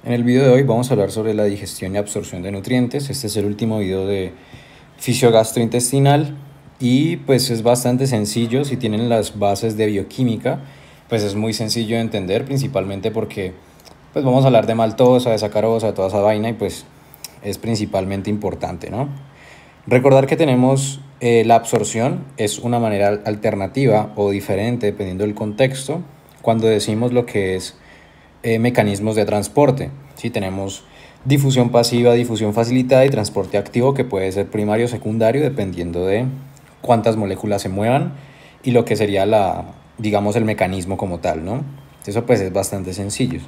En el video de hoy vamos a hablar sobre la digestión y absorción de nutrientes. Este es el último video de fisiogastrointestinal y pues es bastante sencillo. Si tienen las bases de bioquímica, pues es muy sencillo de entender, principalmente porque pues vamos a hablar de maltosa, de sacarosa, de toda esa vaina y pues es principalmente importante, ¿no? Recordar que tenemos la absorción es una manera alternativa o diferente dependiendo del contexto cuando decimos lo que es mecanismos de transporte. ¿Sí? Tenemos difusión pasiva, difusión facilitada y transporte activo, que puede ser primario o secundario dependiendo de cuántas moléculas se muevan y lo que sería digamos, el mecanismo como tal, ¿no? Eso pues es bastante sencillo.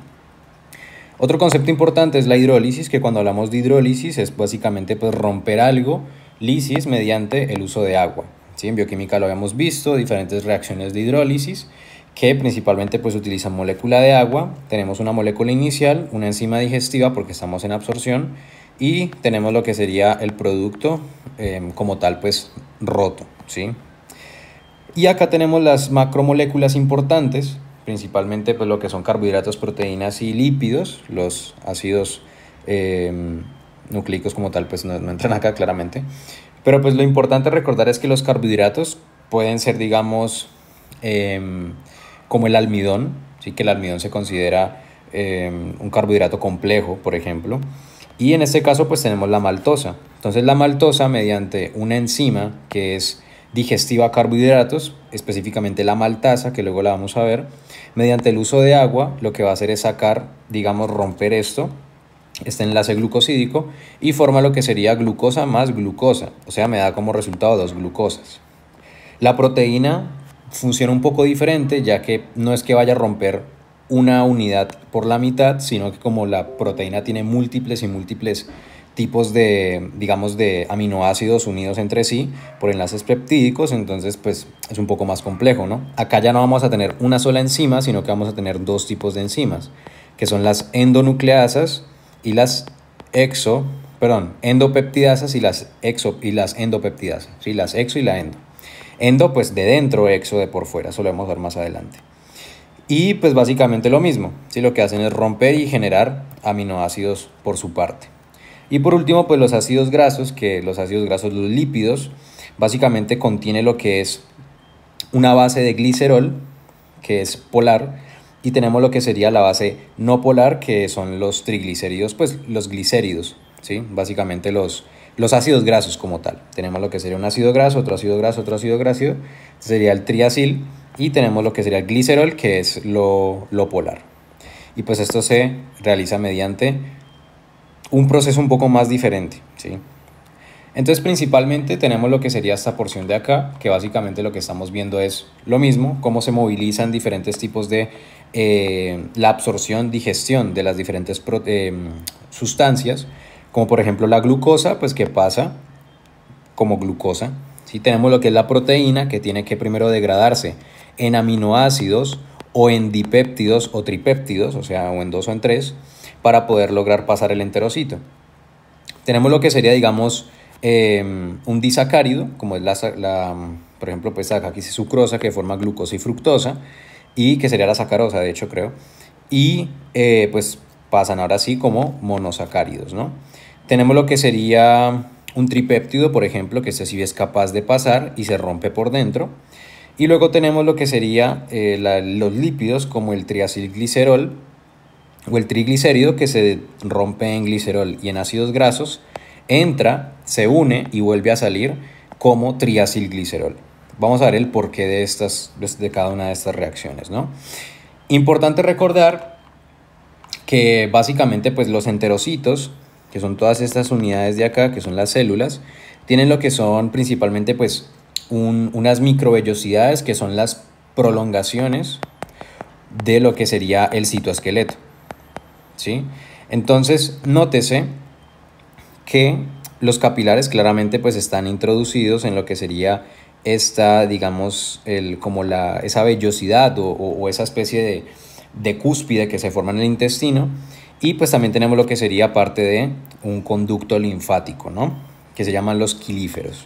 Otro concepto importante es la hidrólisis, que cuando hablamos de hidrólisis es básicamente pues romper algo, lisis mediante el uso de agua. ¿Sí? En bioquímica lo habíamos visto, diferentes reacciones de hidrólisis que principalmente pues utilizan molécula de agua. Tenemos una molécula inicial, una enzima digestiva porque estamos en absorción y tenemos lo que sería el producto como tal pues roto, ¿sí? Y acá tenemos las macromoléculas importantes, principalmente pues lo que son carbohidratos, proteínas y lípidos. Los ácidos nucleicos como tal pues no entran acá claramente, pero pues lo importante recordar es que los carbohidratos pueden ser, digamos, como el almidón, ¿sí? Que el almidón se considera un carbohidrato complejo, por ejemplo, y en este caso pues tenemos la maltosa. Entonces la maltosa, mediante una enzima que es digestiva a carbohidratos, específicamente la maltasa, que luego la vamos a ver, mediante el uso de agua, lo que va a hacer es sacar, digamos, romper este enlace glucosídico y forma lo que sería glucosa más glucosa, o sea, me da como resultado dos glucosas. La proteína funciona un poco diferente, ya que no es que vaya a romper una unidad por la mitad, sino que como la proteína tiene múltiples y múltiples tipos de, digamos, de aminoácidos unidos entre sí por enlaces peptídicos, entonces pues es un poco más complejo, ¿no? Acá ya no vamos a tener una sola enzima, sino que vamos a tener dos tipos de enzimas, que son las endonucleasas y las endopeptidasas y las endopeptidasas, ¿sí? Las exo y la endo. Endo pues de dentro, exo de por fuera, eso lo vamos a ver más adelante. Y pues básicamente lo mismo, ¿sí? Lo que hacen es romper y generar aminoácidos por su parte. Y por último, pues los ácidos grasos, los lípidos, básicamente contiene lo que es una base de glicerol, que es polar, y tenemos lo que sería la base no polar, que son los triglicéridos, pues los glicéridos, ¿sí? Básicamente los ácidos grasos como tal. Tenemos lo que sería un ácido graso, otro ácido graso, otro ácido graso, sería el triacil, y tenemos lo que sería el glicerol, que es lo polar. Y pues esto se realiza mediante un proceso un poco más diferente, ¿sí? Entonces principalmente tenemos lo que sería esta porción de acá, que básicamente lo que estamos viendo es lo mismo, cómo se movilizan diferentes tipos de la absorción, digestión de las diferentes sustancias, como por ejemplo la glucosa, pues que pasa como glucosa, ¿sí? Tenemos lo que es la proteína, que tiene que primero degradarse en aminoácidos o en dipéptidos o tripéptidos, o sea, o en 2 o en 3, para poder lograr pasar el enterocito. Tenemos lo que sería, digamos, un disacárido, como es por ejemplo, pues acá aquí dice sucrosa, que forma glucosa y fructosa, y que sería la sacarosa, de hecho, creo. Y pues pasan ahora sí como monosacáridos, ¿no? Tenemos lo que sería un tripéptido, por ejemplo, que este sí es capaz de pasar y se rompe por dentro. Y luego tenemos lo que sería los lípidos, como el triacilglicerol o el triglicérido, que se rompe en glicerol y en ácidos grasos, entra, se une y vuelve a salir como triacilglicerol. Vamos a ver el porqué de cada una de estas reacciones, ¿no? Importante recordar que básicamente pues los enterocitos, que son todas estas unidades de acá, que son las células, tienen lo que son principalmente pues unas microvellosidades, que son las prolongaciones de lo que sería el citoesqueleto, ¿sí? Entonces, nótese que los capilares claramente pues están introducidos en lo que sería esta, digamos, esa vellosidad o esa especie de cúspide que se forma en el intestino, y pues también tenemos lo que sería parte de un conducto linfático, ¿no? Que se llaman los quilíferos.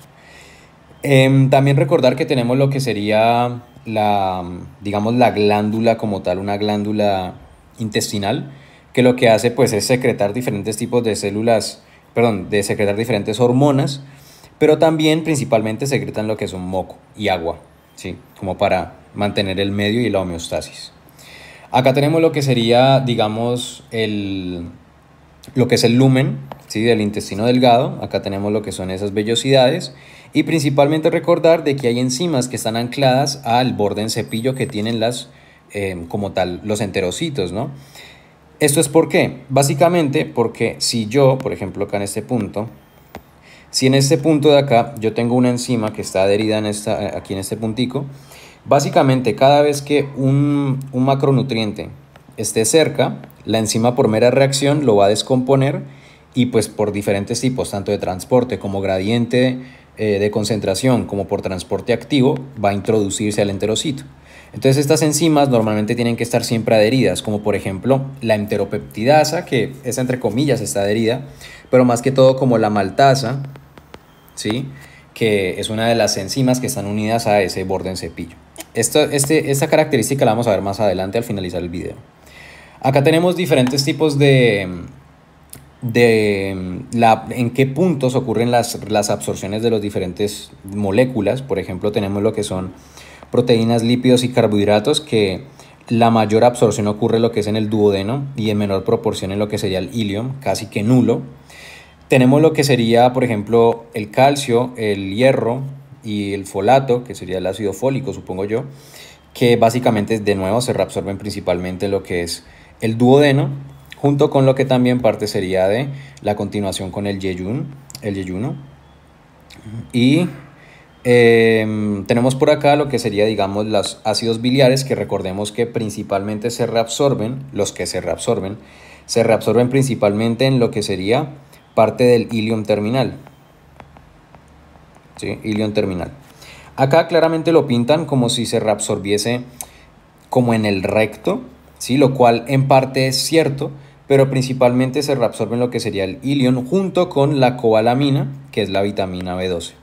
También recordar que tenemos lo que sería digamos, la glándula como tal, una glándula intestinal, que lo que hace pues es secretar diferentes tipos de células, perdón, de secretar diferentes hormonas, pero también principalmente secretan lo que son moco y agua, ¿sí? Como para mantener el medio y la homeostasis. Acá tenemos lo que sería, digamos, lo que es el lumen, ¿sí? Del intestino delgado. Acá tenemos lo que son esas vellosidades y principalmente recordar de que hay enzimas que están ancladas al borde en cepillo que tienen como tal, los enterocitos, ¿no? ¿Esto es por qué? Básicamente porque si yo, por ejemplo, acá en este punto, si en este punto de acá yo tengo una enzima que está adherida aquí en este puntico, básicamente cada vez que un macronutriente esté cerca, la enzima por mera reacción lo va a descomponer y pues por diferentes tipos, tanto de transporte como gradiente de concentración como por transporte activo, va a introducirse al enterocito. Entonces estas enzimas normalmente tienen que estar siempre adheridas, como por ejemplo la enteropeptidasa, que es entre comillas está adherida, pero más que todo como la maltasa, ¿sí? Que es una de las enzimas que están unidas a ese borde en cepillo. Esta característica la vamos a ver más adelante al finalizar el video. Acá tenemos diferentes tipos en qué puntos ocurren las absorciones de las diferentes moléculas. Por ejemplo, tenemos lo que son proteínas, lípidos y carbohidratos, que la mayor absorción ocurre en lo que es en el duodeno y en menor proporción en lo que sería el ilium, casi que nulo. Tenemos lo que sería, por ejemplo, el calcio, el hierro y el folato, que sería el ácido fólico, supongo yo, que básicamente de nuevo se reabsorben principalmente en lo que es el duodeno, junto con lo que también parte sería de la continuación con el yeyuno. Y tenemos por acá lo que sería, digamos, los ácidos biliares, que recordemos que principalmente se reabsorben principalmente en lo que sería parte del ilium terminal, ¿sí? Ilium terminal. Acá claramente lo pintan como si se reabsorbiese como en el recto, ¿sí? Lo cual en parte es cierto, pero principalmente se reabsorbe en lo que sería el ilium junto con la cobalamina, que es la vitamina B12,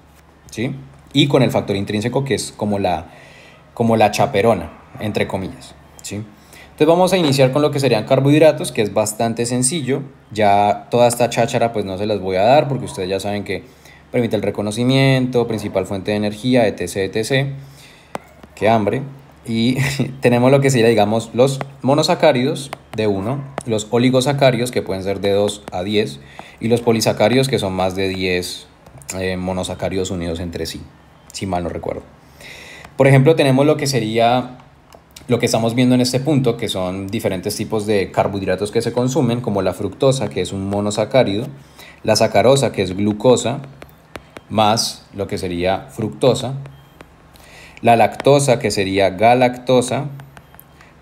¿sí? Y con el factor intrínseco, que es como la chaperona, entre comillas, ¿sí? Entonces vamos a iniciar con lo que serían carbohidratos, que es bastante sencillo. Ya toda esta cháchara pues no se las voy a dar porque ustedes ya saben que permite el reconocimiento, principal fuente de energía, etc, etc. Qué hambre. Y tenemos lo que sería, digamos, los monosacáridos de 1, los oligosacáridos que pueden ser de 2 a 10 y los polisacáridos que son más de 10 monosacáridos unidos entre sí, si mal no recuerdo. Por ejemplo, tenemos lo que sería lo que estamos viendo en este punto, que son diferentes tipos de carbohidratos que se consumen, como la fructosa, que es un monosacárido, la sacarosa, que es glucosa, más lo que sería fructosa, la lactosa, que sería galactosa,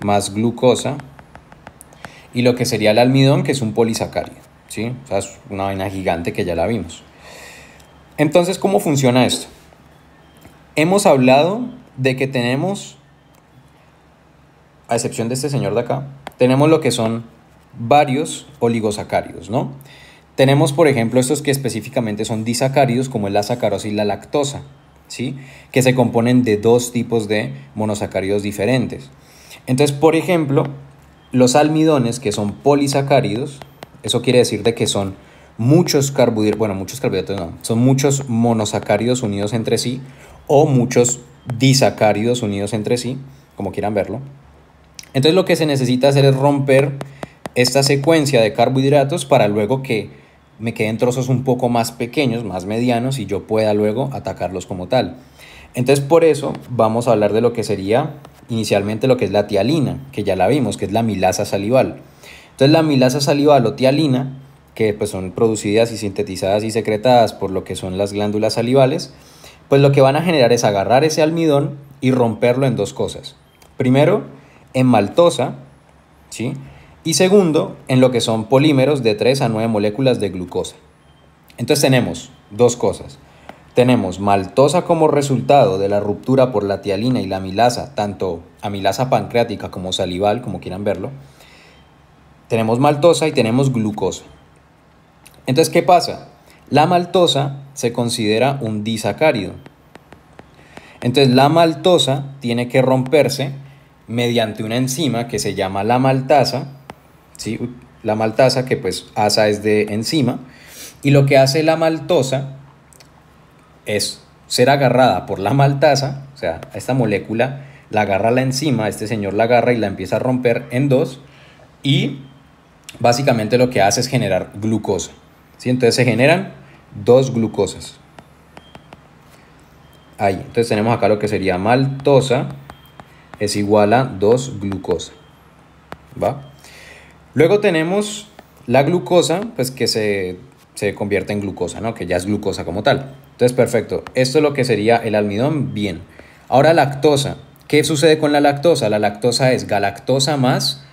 más glucosa, y lo que sería el almidón, que es un polisacárido, ¿sí? O sea, es una vaina gigante que ya la vimos. Entonces, ¿cómo funciona esto? Hemos hablado de que tenemos, a excepción de este señor de acá, tenemos lo que son varios oligosacáridos, ¿no? Tenemos, por ejemplo, estos que específicamente son disacáridos, como es la sacarosa y la lactosa, ¿sí? Que se componen de dos tipos de monosacáridos diferentes. Entonces, por ejemplo, los almidones, que son polisacáridos, eso quiere decir de que son muchos carbohidratos no, son muchos monosacáridos unidos entre sí o muchos disacáridos unidos entre sí, como quieran verlo. Entonces lo que se necesita hacer es romper esta secuencia de carbohidratos para luego que me queden trozos un poco más pequeños, más medianos, y yo pueda luego atacarlos como tal. Entonces por eso vamos a hablar de lo que sería inicialmente lo que es la tialina, que ya la vimos, que es la milasa salival. Entonces la milasa salival o tialina, que pues son producidas y sintetizadas y secretadas por lo que son las glándulas salivales, pues lo que van a generar es agarrar ese almidón y romperlo en dos cosas. Primero, en maltosa, ¿sí? Y segundo, en lo que son polímeros de 3 a 9 moléculas de glucosa. Entonces tenemos dos cosas. Tenemos maltosa como resultado de la ruptura por la tialina y la amilasa, tanto amilasa pancreática como salival, como quieran verlo. Tenemos maltosa y tenemos glucosa. Entonces, ¿qué pasa? La maltosa se considera un disacárido. Entonces, la maltosa tiene que romperse mediante una enzima que se llama la maltasa, ¿sí? la maltasa, que pues asa es de enzima, y lo que hace la maltosa es ser agarrada por la maltasa, o sea, a esta molécula la agarra la enzima, este señor la agarra y la empieza a romper en dos, y básicamente lo que hace es generar glucosa, ¿sí? Entonces se generan dos glucosas. Ahí, entonces tenemos acá lo que sería maltosa es igual a 2-glucosa, ¿va? Luego tenemos la glucosa, pues que se convierte en glucosa, ¿no? Que ya es glucosa como tal. Entonces, perfecto. Esto es lo que sería el almidón, bien. Ahora lactosa. ¿Qué sucede con la lactosa? La lactosa es galactosa más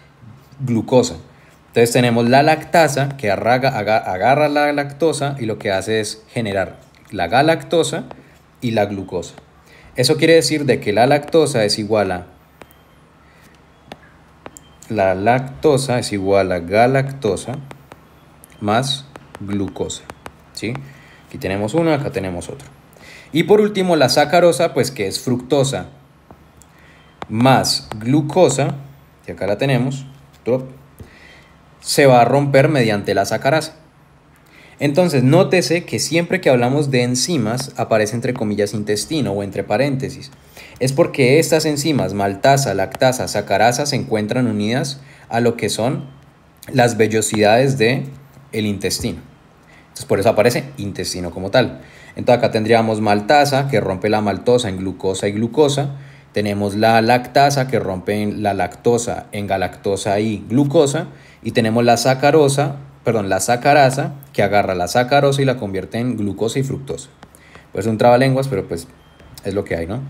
glucosa. Entonces tenemos la lactasa que agarra la lactosa y lo que hace es generar la galactosa y la glucosa. Eso quiere decir de que la lactosa es igual a galactosa más glucosa, ¿sí? Aquí tenemos uno, acá tenemos otro. Y por último la sacarosa, pues que es fructosa más glucosa, que acá la tenemos, se va a romper mediante la sacarasa. Entonces, nótese que siempre que hablamos de enzimas aparece entre comillas intestino o entre paréntesis. Es porque estas enzimas, maltasa, lactasa, sacarasa, se encuentran unidas a lo que son las vellosidades del intestino. Entonces, por eso aparece intestino como tal. Entonces, acá tendríamos maltasa, que rompe la maltosa en glucosa y glucosa. Tenemos la lactasa, que rompe la lactosa en galactosa y glucosa. Y tenemos la sacarasa, que agarra la sacarosa y la convierte en glucosa y fructosa. Pues es un trabalenguas, pero pues es lo que hay, ¿no?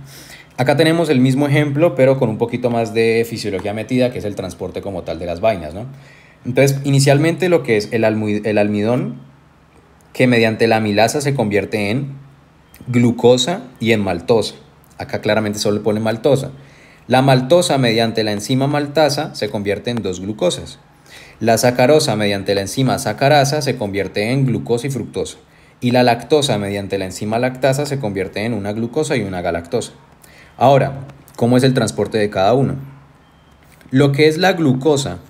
Acá tenemos el mismo ejemplo, pero con un poquito más de fisiología metida, que es el transporte como tal de las vainas, ¿no? Entonces, inicialmente lo que es el almidón, que mediante la amilasa se convierte en glucosa y en maltosa. Acá claramente solo le pone maltosa. La maltosa, mediante la enzima maltasa, se convierte en 2-glucosas. La sacarosa, mediante la enzima sacarasa, se convierte en glucosa y fructosa. Y la lactosa, mediante la enzima lactasa, se convierte en una glucosa y una galactosa. Ahora, ¿cómo es el transporte de cada uno? Lo que es la glucosa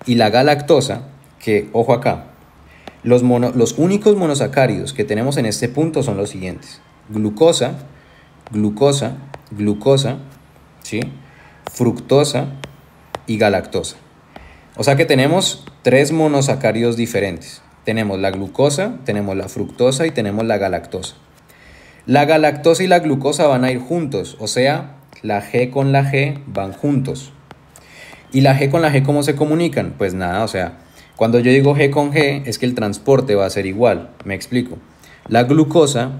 y la galactosa, que, ojo acá, los únicos monosacáridos que tenemos en este punto son los siguientes: glucosa, glucosa, glucosa, ¿sí? Fructosa y galactosa. O sea que tenemos 3 monosacáridos diferentes. Tenemos la glucosa, tenemos la fructosa y tenemos la galactosa. La galactosa y la glucosa van a ir juntos, o sea, la G con la G van juntos. ¿Y la G con la G cómo se comunican? Pues nada, o sea, cuando yo digo G con G es que el transporte va a ser igual. Me explico. La glucosa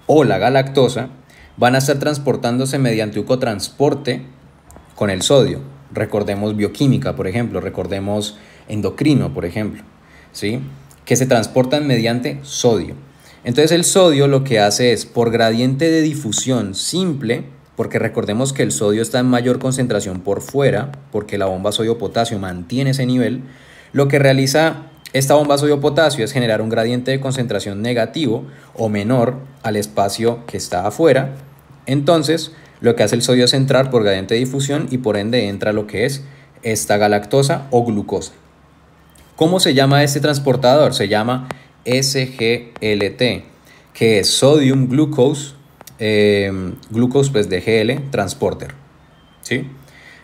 o la galactosa van a estar transportándose mediante un cotransporte con el sodio. Recordemos bioquímica, por ejemplo, recordemos endocrino, por ejemplo, ¿sí? Que se transportan mediante sodio. Entonces el sodio lo que hace es, por gradiente de difusión simple, porque recordemos que el sodio está en mayor concentración por fuera, porque la bomba sodio-potasio mantiene ese nivel, lo que realiza esta bomba sodio-potasio es generar un gradiente de concentración negativo o menor al espacio que está afuera. Entonces, lo que hace el sodio es entrar por gradiente de difusión y por ende entra lo que es esta galactosa o glucosa. ¿Cómo se llama este transportador? Se llama SGLT, que es Sodium Glucose, glucose pues de GL, transporter, ¿sí?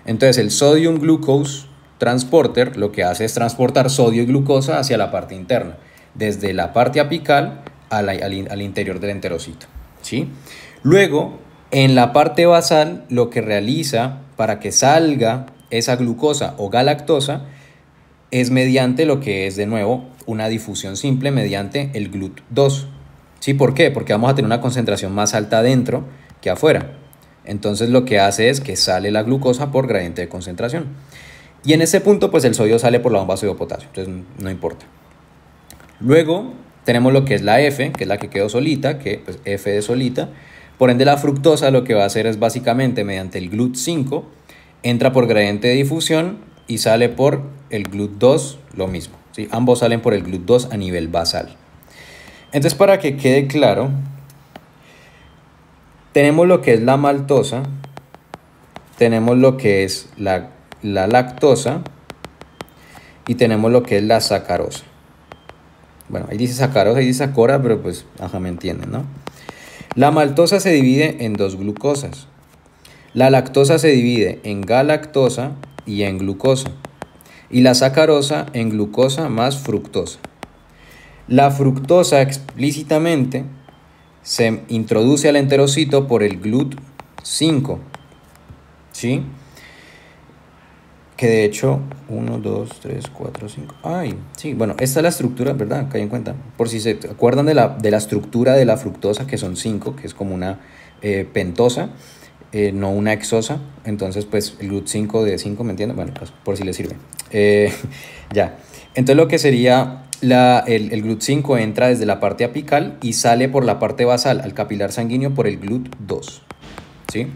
Entonces el Sodium Glucose transporter lo que hace es transportar sodio y glucosa hacia la parte interna, desde la parte apical al interior del enterocito, ¿sí? Luego, en la parte basal, lo que realiza para que salga esa glucosa o galactosa es mediante lo que es, de nuevo, una difusión simple mediante el GLUT2. ¿Sí? ¿Por qué? Porque vamos a tener una concentración más alta adentro que afuera. Entonces lo que hace es que sale la glucosa por gradiente de concentración. Y en ese punto, pues el sodio sale por la bomba sodio-potasio. Entonces no importa. Luego tenemos lo que es la F, que es la que quedó solita, que pues F de solita. Por ende la fructosa lo que va a hacer es básicamente mediante el GLUT5, entra por gradiente de difusión y sale por el GLUT2 lo mismo, ¿sí? Ambos salen por el GLUT2 a nivel basal. Entonces, para que quede claro, tenemos lo que es la maltosa, tenemos lo que es la lactosa y tenemos lo que es la sacarosa. Bueno, ahí dice sacarosa, ahí dice sacora, pero pues, ajá, me entienden, ¿no? La maltosa se divide en dos glucosas. La lactosa se divide en galactosa y en glucosa. Y la sacarosa en glucosa más fructosa. La fructosa explícitamente se introduce al enterocito por el GLUT5, ¿sí? Que de hecho, 1, 2, 3, 4, 5. Ay, sí, bueno, esta es la estructura, ¿verdad? Caí en cuenta. Por si se acuerdan de la estructura de la fructosa, que son 5, que es como una pentosa, no una hexosa. Entonces, pues el GLUT5 de 5, ¿me entienden? Bueno, pues, por si les sirve. Ya. Entonces, lo que sería el GLUT5 entra desde la parte apical y sale por la parte basal al capilar sanguíneo por el GLUT2, ¿sí?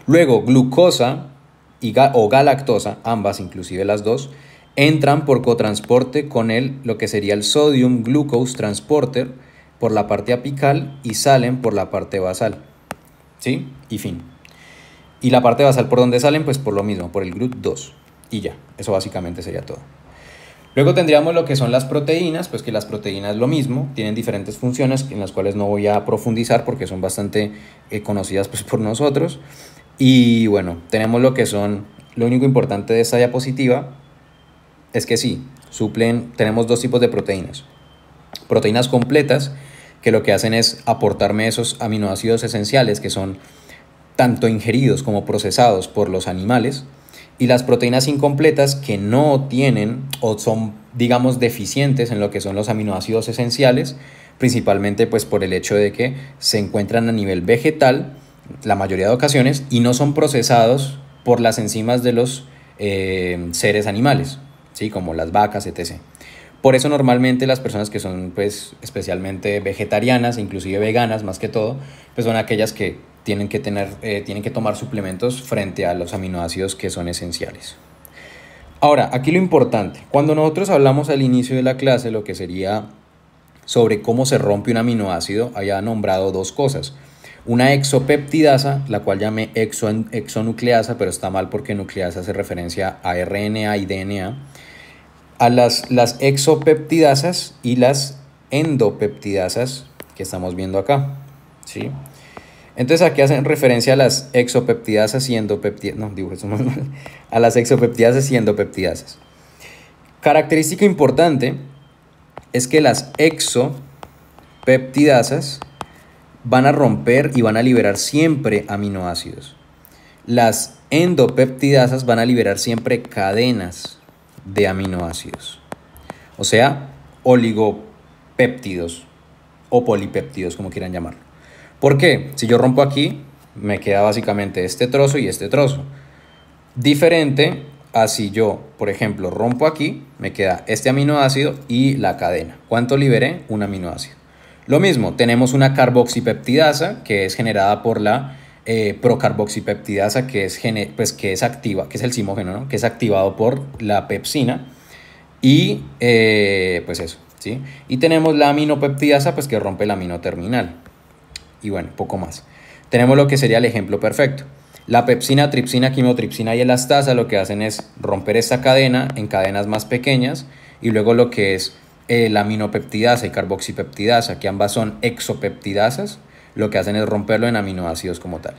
Luego, glucosa o galactosa, ambas, inclusive las dos, entran por cotransporte con lo que sería el sodium glucose transporter por la parte apical y salen por la parte basal, ¿sí? Y fin. Y la parte basal, ¿por dónde salen? Pues por lo mismo, por el GLUT2. Y ya, eso básicamente sería todo. Luego tendríamos lo que son las proteínas, pues que las proteínas lo mismo, tienen diferentes funciones en las cuales no voy a profundizar porque son bastante conocidas pues por nosotros. Y bueno, tenemos lo que son, lo único importante de esta diapositiva es que sí, tenemos dos tipos de proteínas. Proteínas completas, que lo que hacen es aportarme esos aminoácidos esenciales que son tanto ingeridos como procesados por los animales, y las proteínas incompletas que no tienen o son, digamos, deficientes en lo que son los aminoácidos esenciales, principalmente pues por el hecho de que se encuentran a nivel vegetal la mayoría de ocasiones y no son procesados por las enzimas de los seres animales, ¿sí? Como las vacas, etc. Por eso normalmente las personas que son pues especialmente vegetarianas, inclusive veganas más que todo, pues son aquellas que tienen que tomar suplementos frente a los aminoácidos que son esenciales. Ahora, aquí lo importante, cuando nosotros hablamos al inicio de la clase, lo que sería sobre cómo se rompe un aminoácido, había nombrado dos cosas. Una exopeptidasa, la cual llamé exonucleasa, pero está mal porque nucleasa hace referencia a RNA y DNA. A las exopeptidasas y las endopeptidasas que estamos viendo acá, ¿sí? Entonces aquí hacen referencia a las exopeptidasas y endopeptidasas. No, digo eso mal. A las exopeptidasas y endopeptidasas. Característica importante es que las exopeptidasas van a romper y van a liberar siempre aminoácidos. Las endopeptidasas van a liberar siempre cadenas de aminoácidos, o sea, oligopéptidos o polipéptidos, como quieran llamarlo. ¿Por qué? Si yo rompo aquí, me queda básicamente este trozo y este trozo. Diferente a si yo, por ejemplo, rompo aquí, me queda este aminoácido y la cadena. ¿Cuánto liberé? Un aminoácido. Lo mismo, tenemos una carboxipeptidasa que es generada por la procarboxipeptidasa que es activa, que es el simógeno, ¿no? Que es activado por la pepsina y pues eso, ¿sí? Y tenemos la aminopeptidasa pues que rompe el amino terminal y bueno, poco más. Tenemos lo que sería el ejemplo perfecto. La pepsina, tripsina, quimotripsina y elastasa lo que hacen es romper esta cadena en cadenas más pequeñas y luego lo que es la aminopeptidasa y carboxipeptidasa, que ambas son exopeptidasas, lo que hacen es romperlo en aminoácidos como tal.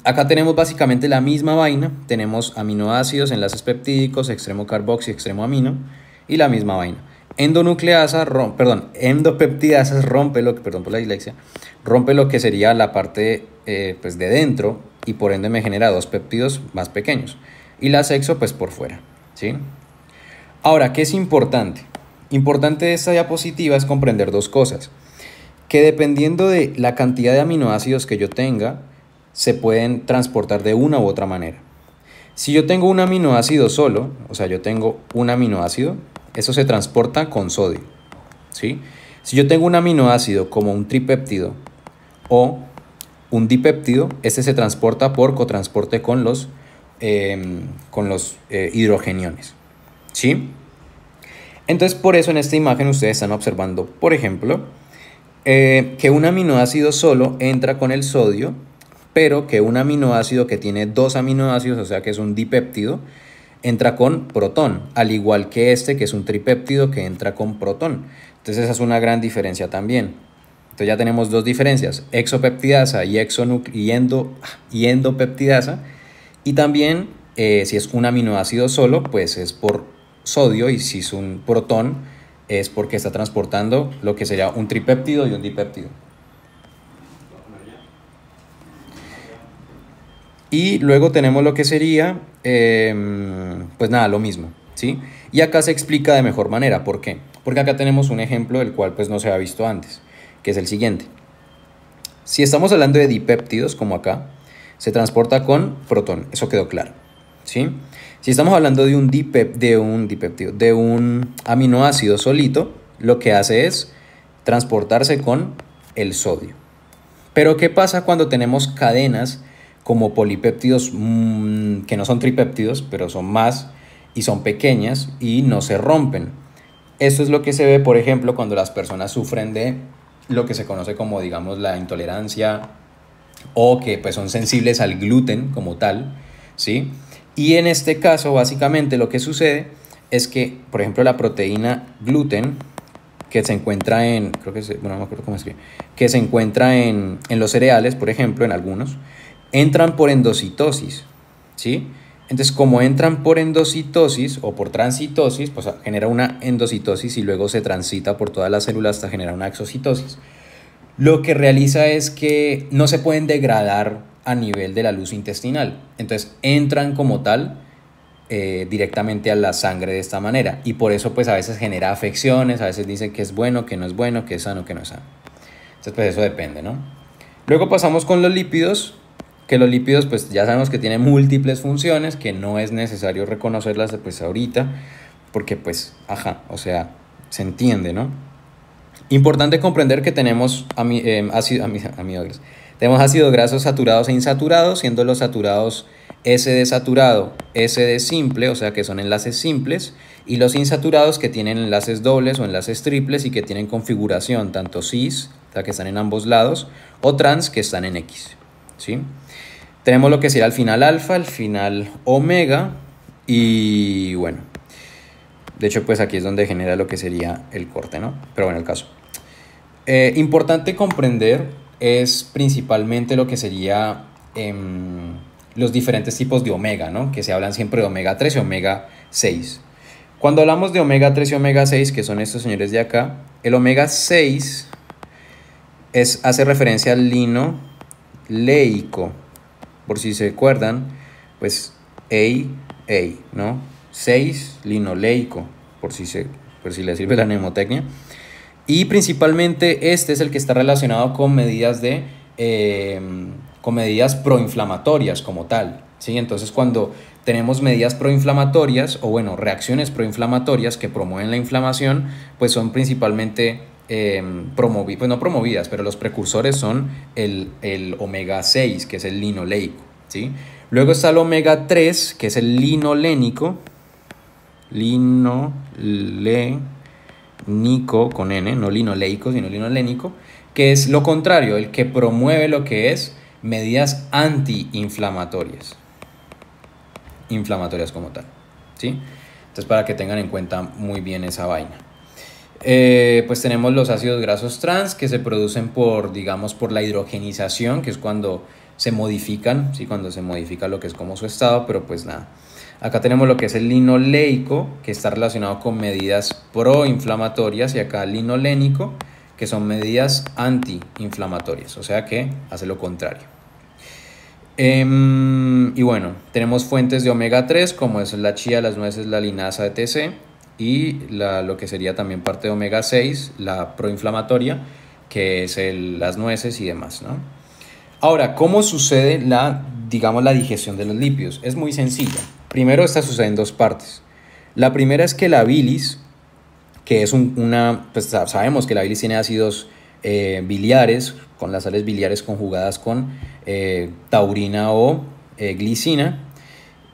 Acá tenemos básicamente la misma vaina, tenemos aminoácidos, enlaces peptídicos, extremo carboxi, extremo amino y la misma vaina. Endopeptidasas rompe perdón por la dislexia, rompe lo que sería la parte pues de dentro y por ende me genera dos péptidos más pequeños y las exo pues por fuera, ¿sí? Ahora, ¿qué es importante? Importante de esta diapositiva es comprender dos cosas. Que dependiendo de la cantidad de aminoácidos que yo tenga, se pueden transportar de una u otra manera. Si yo tengo un aminoácido solo, o sea, yo tengo un aminoácido, eso se transporta con sodio, ¿sí? Si yo tengo un aminoácido como un tripéptido o un dipéptido, este se transporta por cotransporte con los hidrogeniones, ¿sí? Entonces, por eso en esta imagen ustedes están observando, por ejemplo, que un aminoácido solo entra con el sodio, pero que un aminoácido que tiene dos aminoácidos, o sea que es un dipéptido, entra con protón, al igual que este, que es un tripéptido que entra con protón. Entonces esa es una gran diferencia también. Entonces ya tenemos dos diferencias, exopeptidasa y endopeptidasa. Y también si es un aminoácido solo, pues es por sodio, y si es un protón es porque está transportando lo que sería un tripéptido y un dipéptido. Y luego tenemos lo que sería, pues nada, lo mismo, ¿sí? Y acá se explica de mejor manera. ¿Por qué? Porque acá tenemos un ejemplo del cual pues no se ha visto antes, que es el siguiente. Si estamos hablando de dipéptidos, como acá, se transporta con protón, eso quedó claro, ¿sí? Si estamos hablando de un aminoácido solito, lo que hace es transportarse con el sodio. Pero ¿qué pasa cuando tenemos cadenas como polipéptidos que no son tripéptidos, pero son más y son pequeñas y no se rompen? Esto es lo que se ve, por ejemplo, cuando las personas sufren de lo que se conoce como, digamos, la intolerancia, o que pues son sensibles al gluten como tal, ¿sí? Y en este caso, básicamente, lo que sucede es que, por ejemplo, la proteína gluten, que se encuentra en, no me acuerdo cómo escribe, que se encuentra en los cereales, por ejemplo, en algunos, entran por endocitosis, ¿sí? Entonces, como entran por endocitosis o por transitosis, pues genera una endocitosis y luego se transita por todas las células hasta generar una exocitosis. Lo que realiza es que no se pueden degradar a nivel de la luz intestinal. Entonces, entran como tal directamente a la sangre de esta manera. Y por eso, pues a veces genera afecciones, a veces dicen que es bueno, que no es bueno, que es sano, que no es sano. Entonces, pues eso depende, ¿no? Luego pasamos con los lípidos, que los lípidos pues ya sabemos que tienen múltiples funciones, que no es necesario reconocerlas pues ahorita, porque pues, o sea, se entiende, ¿no? Importante comprender que tenemos tenemos ácidos grasos saturados e insaturados, siendo los saturados SD saturado, SD simple, o sea que son enlaces simples, y los insaturados que tienen enlaces dobles o enlaces triples y que tienen configuración tanto cis, o sea que están en ambos lados, o trans, que están en X, ¿sí? Tenemos lo que sería al final alfa, al final omega, y bueno, de hecho pues aquí es donde genera lo que sería el corte, ¿no? Pero bueno, el caso. Importante comprender es principalmente lo que sería los diferentes tipos de omega, ¿no? Que se hablan siempre de omega 3 y omega 6. Cuando hablamos de omega 3 y omega 6, que son estos señores de acá, el omega 6 hace referencia al linoleico. Por si se acuerdan, pues ¿no? 6 linoleico, por si le sirve la mnemotecnia. Y principalmente este es el que está relacionado con medidas proinflamatorias como tal, ¿sí? Entonces cuando tenemos medidas proinflamatorias, o bueno, reacciones proinflamatorias que promueven la inflamación, pues son principalmente pues no promovidas, pero los precursores son el omega 6, que es el linoleico, ¿sí? Luego está el omega 3, que es el linolénico, nico con N, no linoleico, sino linolénico, que es lo contrario, el que promueve lo que es medidas antiinflamatorias, como tal, ¿sí? Entonces, para que tengan en cuenta muy bien esa vaina. Pues tenemos los ácidos grasos trans, que se producen por la hidrogenización, que es cuando se modifican, ¿sí? Cuando se modifica lo que es como su estado, pero pues nada. Acá tenemos lo que es el linoleico, que está relacionado con medidas proinflamatorias, y acá el linolénico, que son medidas antiinflamatorias, o sea que hace lo contrario. Y bueno, tenemos fuentes de omega 3, como es la chía, las nueces, la linaza, etc. Y lo que sería también parte de omega 6, la proinflamatoria, que es las nueces y demás, ¿no? Ahora, ¿cómo sucede la digestión de los lípidos? Es muy sencilla. Primero, esta sucede en dos partes. La primera es que la bilis, que es pues sabemos que la bilis tiene ácidos biliares, con las sales biliares conjugadas con taurina o glicina,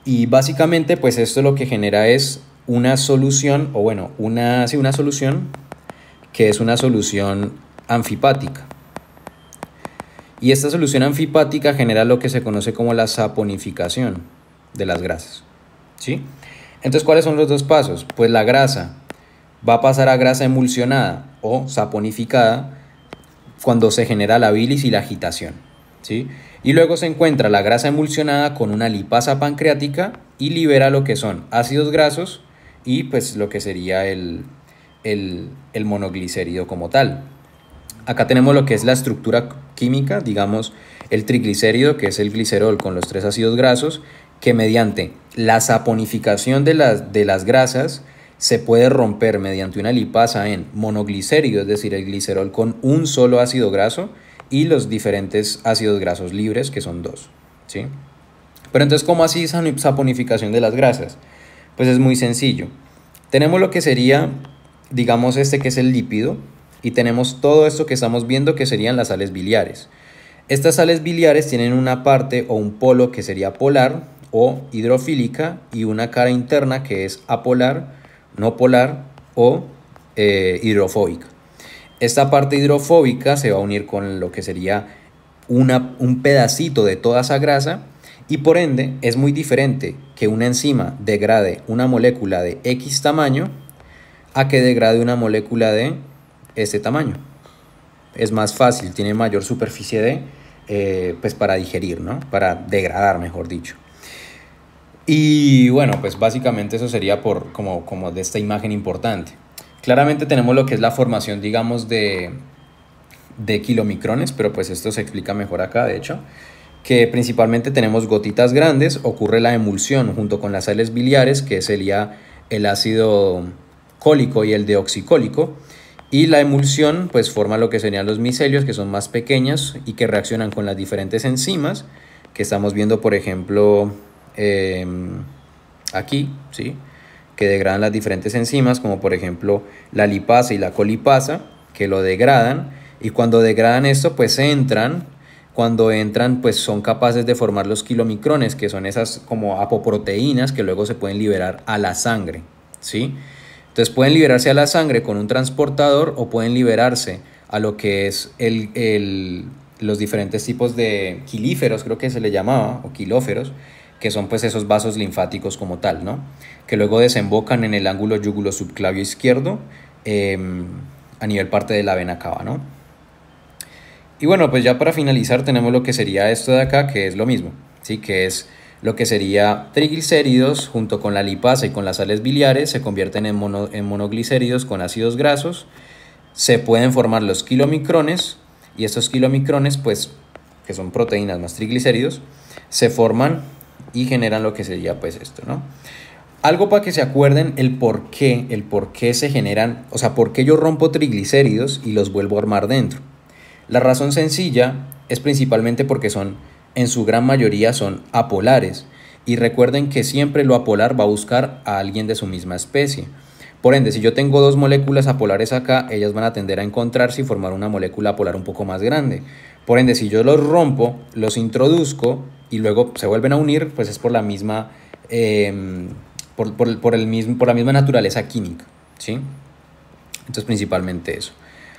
y básicamente pues esto lo que genera es una solución, o bueno, una solución que es una solución anfipática. Y esta solución anfipática genera lo que se conoce como la saponificación de las grasas, ¿sí? Entonces, ¿cuáles son los dos pasos? Pues la grasa va a pasar a grasa emulsionada o saponificada cuando se genera la bilis y la agitación, ¿sí? Y luego se encuentra la grasa emulsionada con una lipasa pancreática y libera lo que son ácidos grasos y pues lo que sería el monoglicérido como tal. Acá tenemos lo que es la estructura química, digamos el triglicérido, que es el glicerol con los 3 ácidos grasos, que mediante la saponificación de las grasas se puede romper mediante una lipasa en monoglicérido, es decir, el glicerol con un solo ácido graso y los diferentes ácidos grasos libres, que son 2, ¿sí? Pero entonces, ¿cómo así esa saponificación de las grasas? Pues es muy sencillo. Tenemos lo que sería, digamos, que es el lípido, y tenemos todo esto que estamos viendo que serían las sales biliares. Estas sales biliares tienen una parte o un polo que sería polar o hidrofílica y una cara interna que es apolar, no polar o hidrofóbica. Esta parte hidrofóbica se va a unir con lo que sería un pedacito de toda esa grasa y por ende es muy diferente que una enzima degrade una molécula de X tamaño a que degrade una molécula de este tamaño. Es más fácil, tiene mayor superficie pues para digerir, ¿no? Para degradar, mejor dicho. Y bueno, pues básicamente eso sería por como de esta imagen importante. Claramente tenemos lo que es la formación, digamos, de kilomicrones, pero pues esto se explica mejor acá, de hecho, que principalmente tenemos gotitas grandes, ocurre la emulsión junto con las sales biliares, que sería el ácido cólico y el deoxicólico, y la emulsión pues forma lo que serían los micelios, que son más pequeños y que reaccionan con las diferentes enzimas, que estamos viendo, por ejemplo, aquí, ¿sí? Que degradan las diferentes enzimas, como por ejemplo la lipasa y la colipasa, que lo degradan, y cuando degradan esto, pues cuando entran, pues son capaces de formar los kilomicrones, que son esas como apoproteínas que luego se pueden liberar a la sangre, ¿sí? Entonces pueden liberarse a la sangre con un transportador o pueden liberarse a lo que es los diferentes tipos de quilíferos, creo que se le llamaba, o quilóferos, que son pues esos vasos linfáticos como tal, ¿no? Que luego desembocan en el ángulo yúgulo subclavio izquierdo a nivel parte de la vena cava, ¿no? Y bueno, pues ya para finalizar tenemos lo que sería esto de acá, que es lo mismo, ¿sí? Que es lo que sería triglicéridos junto con la lipasa y con las sales biliares se convierten en monoglicéridos con ácidos grasos, se pueden formar los kilomicrones y estos kilomicrones, pues, que son proteínas más triglicéridos, se forman y generan lo que sería pues esto, ¿no? Algo para que se acuerden el por qué se generan, o sea, por qué yo rompo triglicéridos y los vuelvo a armar dentro. La razón sencilla es principalmente porque en su gran mayoría son apolares, y recuerden que siempre lo apolar va a buscar a alguien de su misma especie. Por ende, si yo tengo dos moléculas apolares acá, ellas van a tender a encontrarse y formar una molécula apolar un poco más grande. Por ende, si yo los rompo, los introduzco y luego se vuelven a unir, pues es por la misma, por la misma naturaleza química, ¿sí? Entonces, principalmente eso.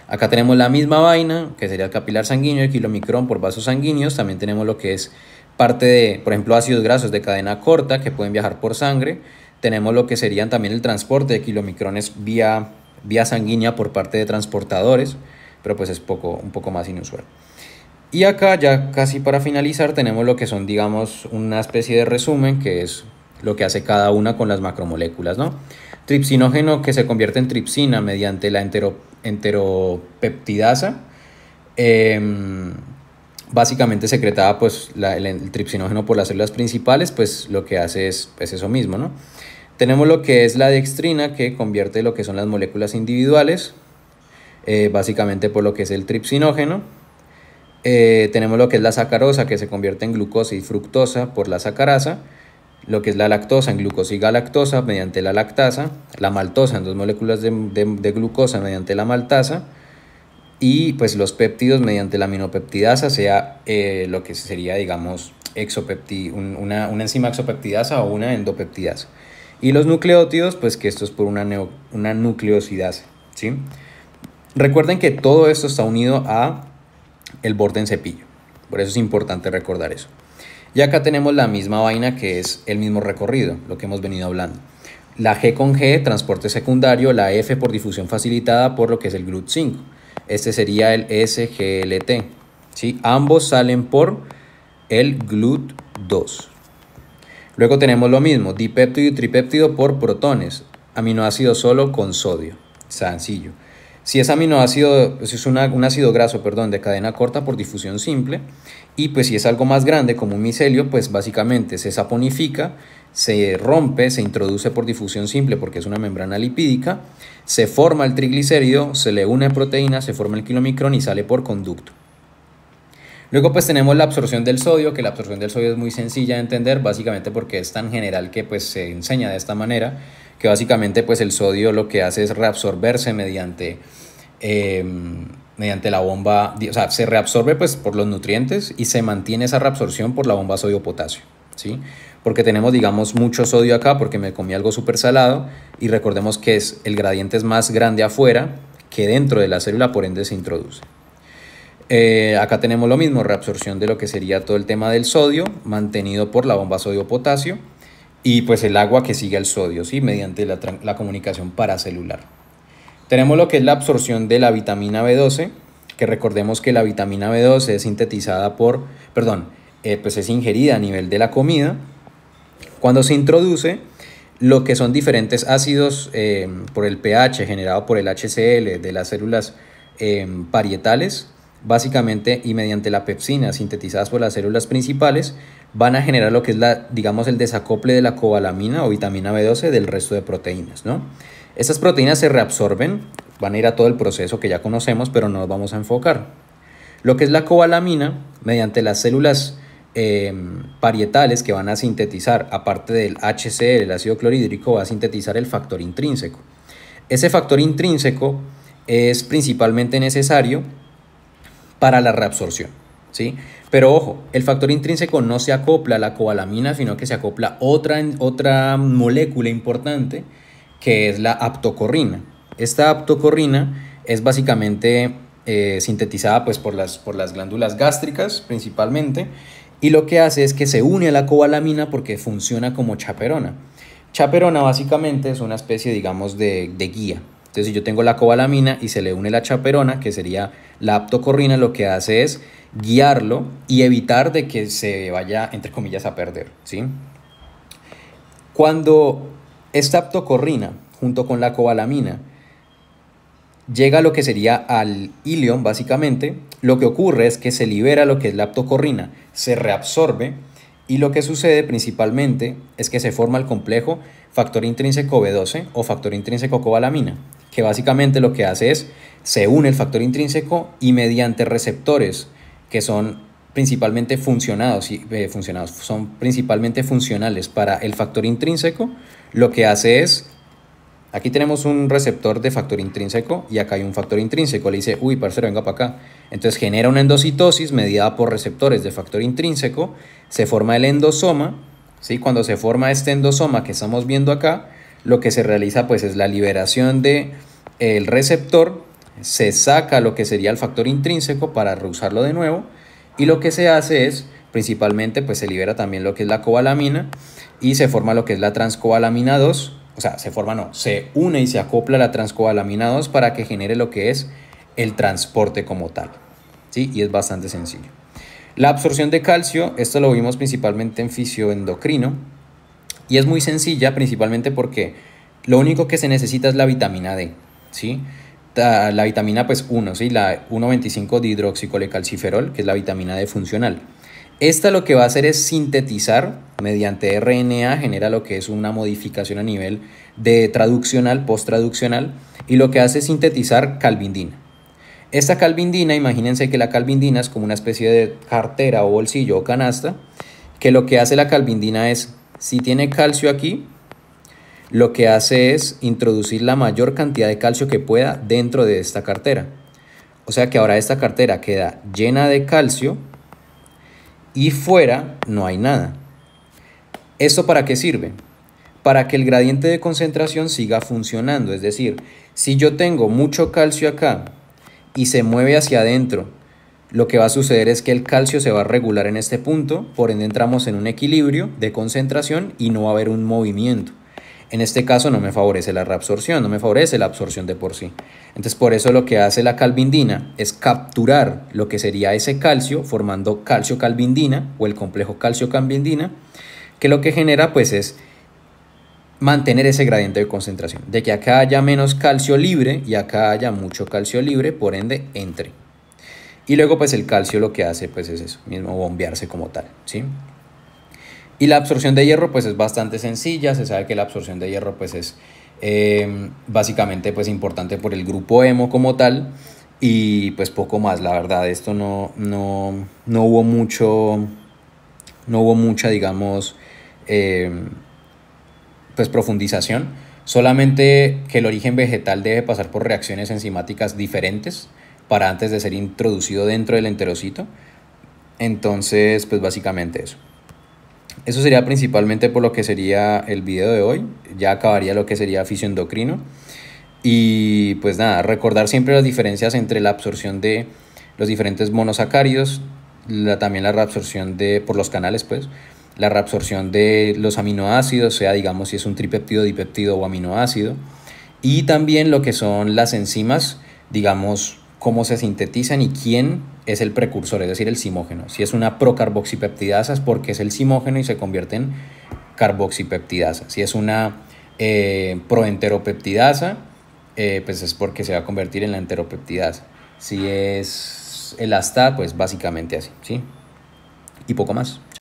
Acá tenemos la misma vaina, que sería el capilar sanguíneo, el kilomicrón por vasos sanguíneos. También tenemos lo que es parte de, por ejemplo, ácidos grasos de cadena corta que pueden viajar por sangre. Tenemos lo que serían también el transporte de kilomicrones vía sanguínea por parte de transportadores, pero pues es un poco más inusual. Y acá ya casi para finalizar tenemos lo que son, digamos, una especie de resumen, que es lo que hace cada una con las macromoléculas, ¿no? Tripsinógeno que se convierte en tripsina mediante la enteropeptidasa. Básicamente secretada pues el tripsinógeno por las células principales, pues lo que hace es eso mismo, ¿no? Tenemos lo que es la dextrina, que convierte lo que son las moléculas individuales, básicamente por lo que es el tripsinógeno. Tenemos lo que es la sacarosa, que se convierte en glucosa y fructosa por la sacarasa. Lo que es la lactosa en glucosa y galactosa mediante la lactasa. La maltosa en dos moléculas de glucosa mediante la maltasa. Y pues los péptidos mediante la aminopeptidasa, sea lo que sería, digamos, una enzima exopeptidasa o una endopeptidasa. Y los nucleótidos, pues que esto es por una nucleosidasa, ¿sí? Recuerden que todo esto está unido a el borde en cepillo, por eso es importante recordar eso. Y acá tenemos la misma vaina, que es el mismo recorrido, lo que hemos venido hablando. La G con G, transporte secundario, la F por difusión facilitada por lo que es el GLUT5. Este sería el SGLT, ¿sí? Ambos salen por el GLUT2. Luego tenemos lo mismo, dipéptido y tripéptido por protones, aminoácido solo con sodio, sencillo. Si es aminoácido, es un ácido graso, perdón, de cadena corta por difusión simple, y pues si es algo más grande como un micelio, pues básicamente se saponifica, se rompe, se introduce por difusión simple porque es una membrana lipídica, se forma el triglicérido, se le une a proteína, se forma el kilomicrón y sale por conducto. Luego pues tenemos la absorción del sodio, que la absorción del sodio es muy sencilla de entender, básicamente porque es tan general que pues se enseña de esta manera, que básicamente pues el sodio lo que hace es reabsorberse mediante la bomba, o sea, se reabsorbe pues por los nutrientes y se mantiene esa reabsorción por la bomba sodio-potasio, ¿sí? Porque tenemos, digamos, mucho sodio acá porque me comí algo súper salado y recordemos que el gradiente es más grande afuera que dentro de la célula, por ende se introduce. Acá tenemos lo mismo, reabsorción de lo que sería todo el tema del sodio, mantenido por la bomba sodio-potasio y pues el agua que sigue al sodio, ¿sí? Mediante la comunicación paracelular. Tenemos lo que es la absorción de la vitamina B12, que recordemos que la vitamina B12 es sintetizada pues es ingerida a nivel de la comida. Cuando se introduce lo que son diferentes ácidos por el pH generado por el HCl de las células parietales, básicamente, y mediante la pepsina sintetizadas por las células principales, van a generar lo que es digamos, el desacople de la cobalamina o vitamina B12 del resto de proteínas, ¿no? Estas proteínas se reabsorben, van a ir a todo el proceso que ya conocemos, pero no nos vamos a enfocar. Lo que es la cobalamina, mediante las células parietales que van a sintetizar, aparte del HCl, el ácido clorhídrico, va a sintetizar el factor intrínseco. Ese factor intrínseco es principalmente necesario para la reabsorción, ¿sí? Pero ojo, el factor intrínseco no se acopla a la cobalamina, sino que se acopla otra molécula importante, que es la aptocorrina. Esta aptocorrina es básicamente sintetizada pues, por las glándulas gástricas principalmente, y lo que hace es que se une a la cobalamina porque funciona como chaperona. Chaperona básicamente es una especie, digamos, de guía. Entonces, si yo tengo la cobalamina y se le une la chaperona, que sería la aptocorrina, lo que hace es guiarlo y evitar de que se vaya, entre comillas, a perder, ¿sí? Cuando esta aptocorrina, junto con la cobalamina, llega a lo que sería al ilion, básicamente, lo que ocurre es que se libera lo que es la aptocorrina, se reabsorbe, y lo que sucede principalmente es que se forma el complejo factor intrínseco B12 o factor intrínseco cobalamina, que básicamente lo que hace es se une el factor intrínseco y mediante receptores que son principalmente son principalmente funcionales para el factor intrínseco, lo que hace es, aquí tenemos un receptor de factor intrínseco y acá hay un factor intrínseco, le dice, uy, parcero, venga para acá. Entonces genera una endocitosis mediada por receptores de factor intrínseco, se forma el endosoma, ¿sí? Cuando se forma este endosoma que estamos viendo acá, lo que se realiza pues es la liberación del receptor, se saca lo que sería el factor intrínseco para reusarlo de nuevo, y lo que se hace es, principalmente, pues se libera también lo que es la cobalamina y se forma lo que es la transcobalamina 2, o sea, se une y se acopla la transcobalamina 2 para que genere lo que es el transporte como tal, ¿sí? Y es bastante sencillo. La absorción de calcio, esto lo vimos principalmente en fisioendocrino, y es muy sencilla principalmente porque lo único que se necesita es la vitamina D, ¿sí? La vitamina pues 1, ¿sí? La 1,25-dihidroxicolecalciferol, que es la vitamina D funcional. Esta lo que va a hacer es sintetizar mediante RNA, genera lo que es una modificación a nivel de traduccional, post-traduccional, y lo que hace es sintetizar calvindina. Esta calvindina, imagínense que la calvindina es como una especie de cartera o bolsillo o canasta, que lo que hace la calvindina es, si tiene calcio aquí, lo que hace es introducir la mayor cantidad de calcio que pueda dentro de esta cartera. O sea que ahora esta cartera queda llena de calcio y fuera no hay nada. ¿Esto para qué sirve? Para que el gradiente de concentración siga funcionando. Es decir, si yo tengo mucho calcio acá y se mueve hacia adentro, lo que va a suceder es que el calcio se va a regular en este punto, por ende entramos en un equilibrio de concentración y no va a haber un movimiento. En este caso no me favorece la reabsorción, no me favorece la absorción de por sí. Entonces por eso lo que hace la calvindina es capturar lo que sería ese calcio formando calcio-calvindina o el complejo calcio-calvindina, que lo que genera pues es mantener ese gradiente de concentración, de que acá haya menos calcio libre y acá haya mucho calcio libre, por ende entre. Y luego pues el calcio lo que hace pues es eso, mismo bombearse como tal, ¿sí? Y la absorción de hierro pues es bastante sencilla, se sabe que la absorción de hierro pues es básicamente pues importante por el grupo hemo como tal y pues poco más, la verdad, esto no hubo mucha digamos pues profundización, solamente que el origen vegetal debe pasar por reacciones enzimáticas diferentes para antes de ser introducido dentro del enterocito. Entonces pues básicamente eso. Eso sería principalmente por lo que sería el video de hoy. Ya acabaría lo que sería fisioendocrino. Y pues nada, recordar siempre las diferencias entre la absorción de los diferentes monosacáridos, también la reabsorción por los canales, pues, la reabsorción de los aminoácidos, sea digamos si es un tripéptido, dipéptido o aminoácido. Y también lo que son las enzimas, digamos, cómo se sintetizan y quién es el precursor, es decir, el simógeno. Si es una procarboxipeptidasa es porque es el simógeno y se convierte en carboxipeptidasa. Si es una proenteropeptidasa, pues es porque se va a convertir en la enteropeptidasa. Si es el ASTA, pues básicamente así, ¿sí? Y poco más.